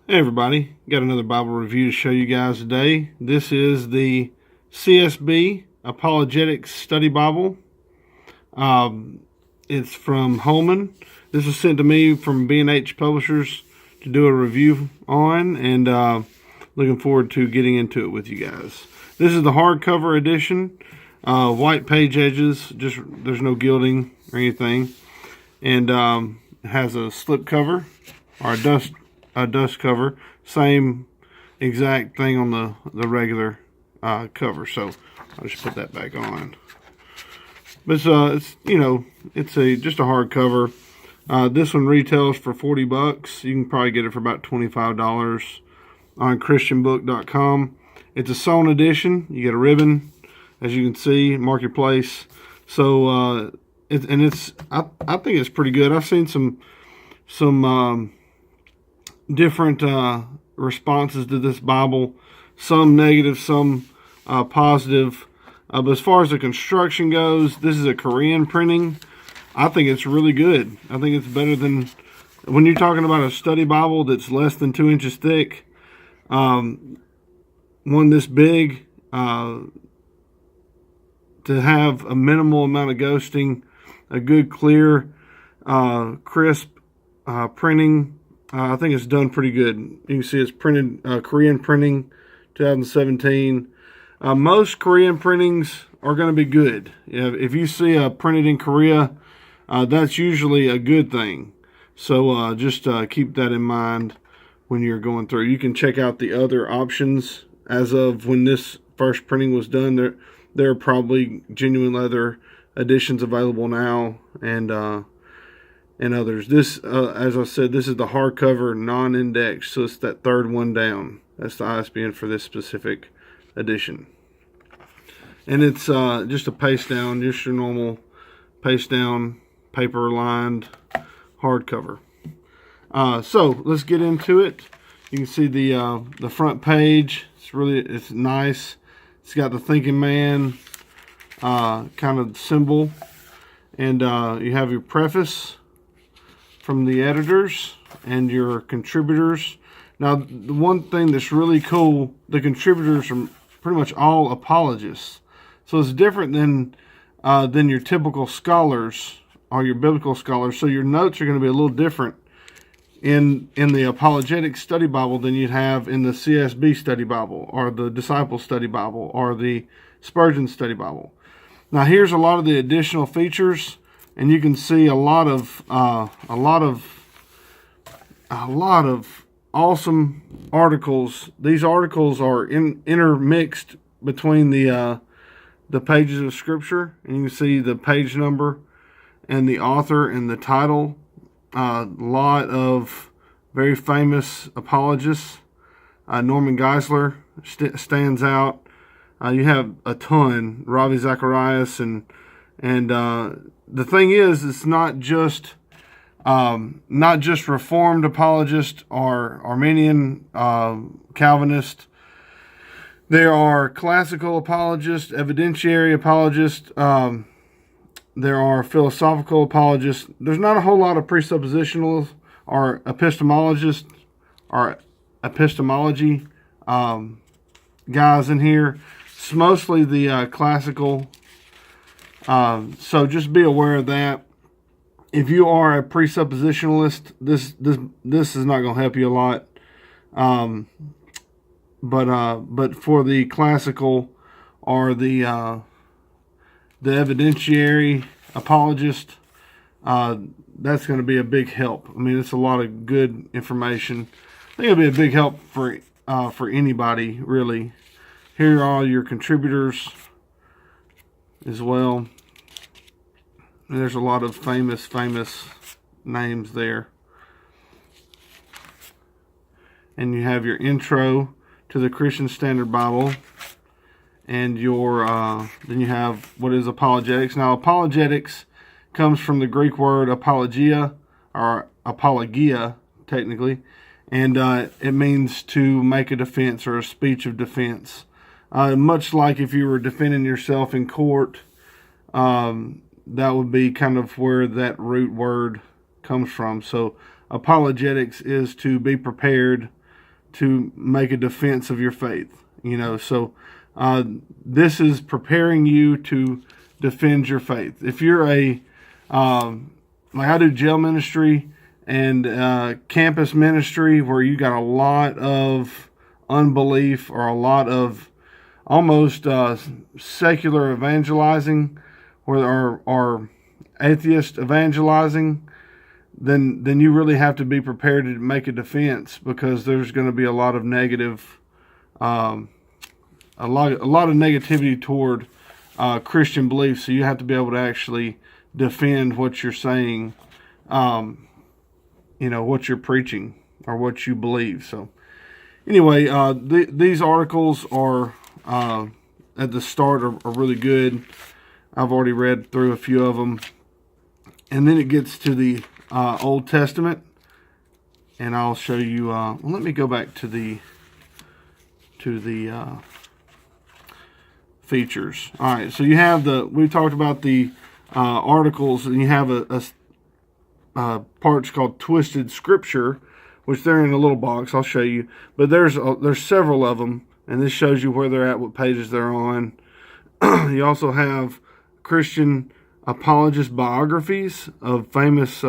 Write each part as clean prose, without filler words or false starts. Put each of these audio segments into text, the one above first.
Hey everybody, got another Bible review to show you guys today. This is the CSB Apologetics Study Bible. It's from Holman. This was sent to me from B&H Publishers to do a review on, and looking forward to getting into it with you guys. This is the hardcover edition, white page edges, just there's no gilding or anything, and it has a slip cover or a dust cover, same exact thing on the regular cover. So I'll just put that back on. But it's just a hardcover. This one retails for $40. You can probably get it for about $25 on christianbook.com. It's a sewn edition. You get a ribbon, as you can see, marketplace. So I think it's pretty good. I've seen some different responses to this Bible, some negative, some positive. But as far as the construction goes, this is a Korean printing. I think it's really good. I think it's better than, when you're talking about a study Bible that's less than 2 inches thick, one this big, to have a minimal amount of ghosting, a good, clear, crisp printing. I think it's done pretty good. You can see it's printed, Korean printing, 2017. Most Korean printings are going to be good. If you see a printed in Korea, that's usually a good thing. So just keep that in mind when you're going through. You can check out the other options. As of when this first printing was done, there are probably genuine leather editions available now, and others. This, as I said, this is the hardcover non-index, so it's that third one down. That's the ISBN for this specific edition. And it's just a paste down, just your normal paste down, paper lined hardcover. So let's get into it. You can see the front page. It's nice. It's got the thinking man kind of symbol, and you have your preface from the editors and your contributors. Now, the one thing that's really cool, the contributors are pretty much all apologists. So it's different than your typical scholars or your biblical scholars. So your notes are going to be a little different in the Apologetic Study Bible than you'd have in the CSB Study Bible or the Disciple Study Bible or the Spurgeon Study Bible. Now, here's a lot of the additional features, and you can see a lot of awesome articles. These articles are intermixed between the pages of Scripture, and you can see the page number and the author and the title. A lot of very famous apologists. Norman Geisler stands out. You have a ton, Ravi Zacharias, and the thing is, it's not just Reformed apologists or Arminian Calvinist. There are classical apologists, evidentiary apologists. There are philosophical apologists. There's not a whole lot of presuppositionalists or epistemologists or epistemology guys in here. It's mostly the classical. So just be aware of that. If you are a presuppositionalist, this is not going to help you a lot. But for the classical or the evidentiary apologist, that's going to be a big help. I mean, it's a lot of good information. I think it'll be a big help for anybody, really. Here are all your contributors as well. And there's a lot of famous names there. And you have your intro to the Christian Standard Bible, and your then you have what is apologetics. Now, apologetics comes from the Greek word apologia, or apologia technically, and it means to make a defense or a speech of defense. Much like if you were defending yourself in court, that would be kind of where that root word comes from. So apologetics is to be prepared to make a defense of your faith. So this is preparing you to defend your faith. If you're like I do jail ministry and campus ministry, where you got a lot of unbelief or a lot of almost secular evangelizing, or atheist evangelizing, then you really have to be prepared to make a defense, because there's going to be a lot of negative, a lot of negativity toward Christian beliefs. So you have to be able to actually defend what you're saying, what you're preaching or what you believe. So anyway, these articles are at the start are really good. I've already read through a few of them, and then it gets to the Old Testament, and I'll show you. Let me go back to the features. All right, so you have we talked about the articles, and you have a parts called Twisted Scripture, which they're in a little box. I'll show you, but there's several of them, and this shows you where they're at, what pages they're on. You also have Christian apologist biographies of famous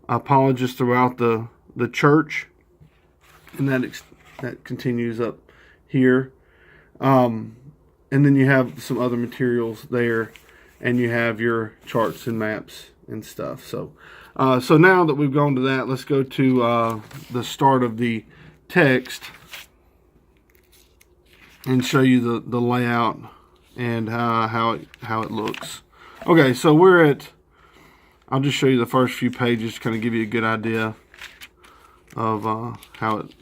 apologists throughout the church, and that continues up here. And then you have some other materials there, and you have your charts and maps and stuff. So now that we've gone to that, let's go to the start of the text and show you the layout and how it looks. Okay, so I'll just show you the first few pages to kind of give you a good idea of how it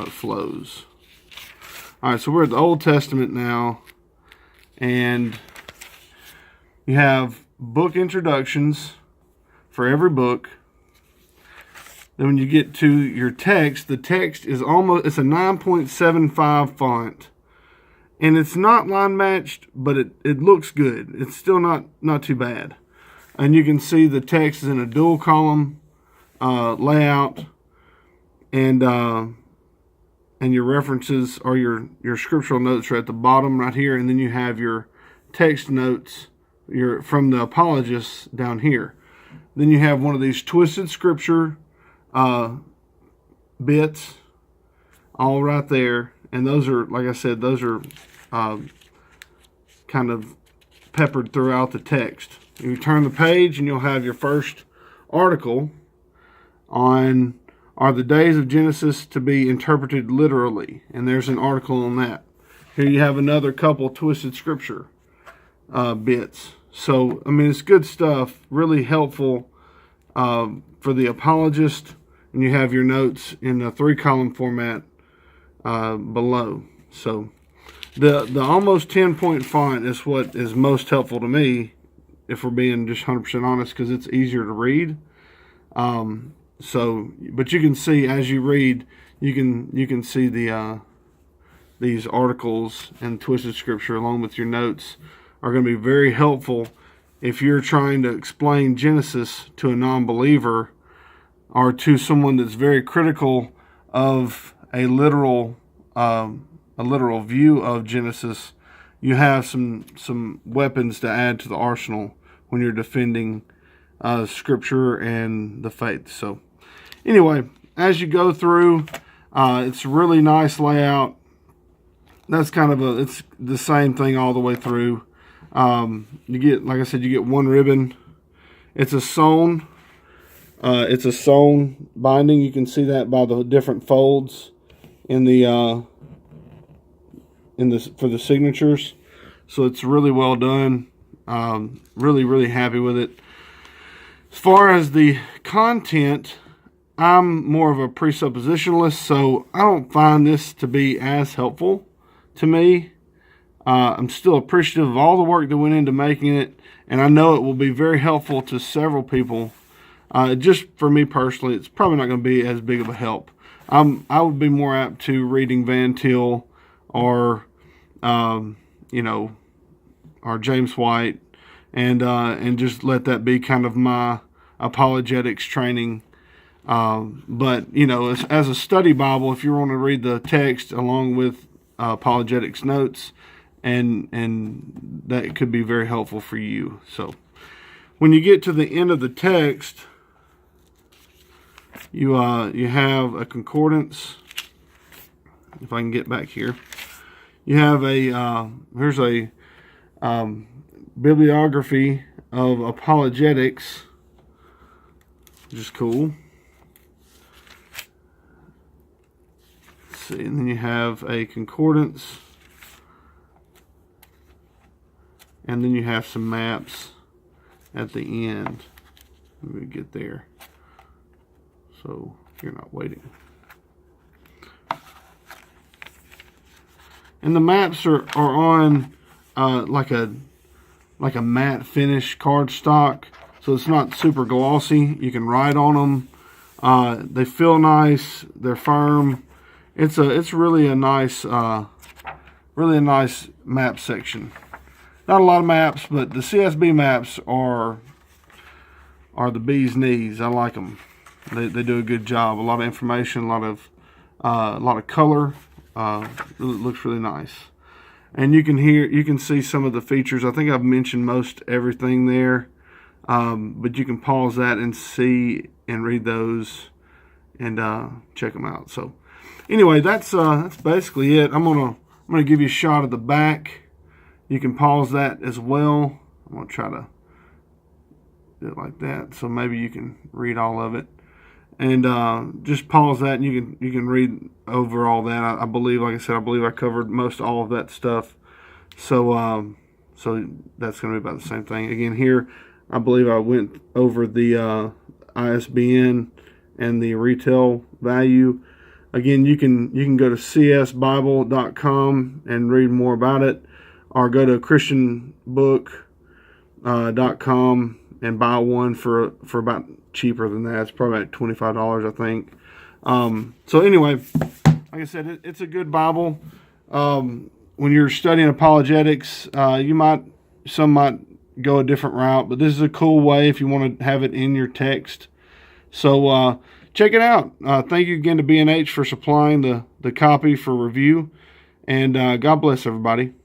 flows. All right, so we're at the Old Testament now, and you have book introductions for every book. Then when you get to your text, the text is it's a 9.75 font. And it's not line matched, but it looks good. It's still not too bad. And you can see the text is in a dual column layout, and your references or your scriptural notes are at the bottom right here, and then you have your text notes from the apologists down here. Then you have one of these twisted scripture bits all right there. And those are, like I said, those are kind of peppered throughout the text. You turn the page and you'll have your first article on, are the days of Genesis to be interpreted literally? And there's an article on that. Here you have another couple twisted scripture bits. So, I mean, it's good stuff, really helpful for the apologist. And you have your notes in a 3-column format below. So the almost 10-point font is what is most helpful to me, if we're being just 100% honest, because it's easier to read. But you can see as you read, you can see these articles and twisted scripture along with your notes are going to be very helpful if you're trying to explain Genesis to a non-believer, or to someone that's very critical of a literal view of Genesis. You have some weapons to add to the arsenal when you're defending Scripture and the faith. So anyway, as you go through, it's a really nice layout. That's it's the same thing all the way through. You get, like I said, you get one ribbon. It's a sewn binding. You can see that by the different folds in for the signatures. So it's really well done. Really happy with it. As far as the content, I'm more of a presuppositionalist, so I don't find this to be as helpful to me. I'm still appreciative of all the work that went into making it, and I know it will be very helpful to several people. Just for me personally, it's probably not going to be as big of a help. I would be more apt to reading Van Til or James White, and just let that be kind of my apologetics training But, you know, as a study Bible, if you want to read the text along with apologetics notes, and that could be very helpful for you. So when you get to the end of the text, you have a concordance. If I can get back here, you have here's a bibliography of apologetics, which is cool. Let's see, and then you have a concordance, and then you have some maps at the end. Let me get there, so you're not waiting. And the maps are on like a matte finish cardstock, so it's not super glossy. You can write on them. They feel nice. They're firm. It's really a nice map section. Not a lot of maps, but the CSB maps are the bee's knees. I like them. They do a good job. A lot of information, a lot of color. It looks really nice. And you can see some of the features. I think I've mentioned most everything there, but you can pause that and see and read those and check them out. So anyway, that's basically it. I'm gonna give you a shot of the back. You can pause that as well. I'm gonna try to do it like that, so maybe you can read all of it. And just pause that, and you can read over all that. I believe, like I said, I covered most all of that stuff. So so that's going to be about the same thing. Again, here I believe I went over the ISBN and the retail value. Again, you can go to csbible.com and read more about it, or go to christianbook.com and buy one for about cheaper than that. It's probably like $25, I think. So anyway, like I said, it's a good Bible. When you're studying apologetics, some might go a different route, but this is a cool way if you want to have it in your text. So check it out. Thank you again to B&H for supplying the copy for review, and God bless everybody.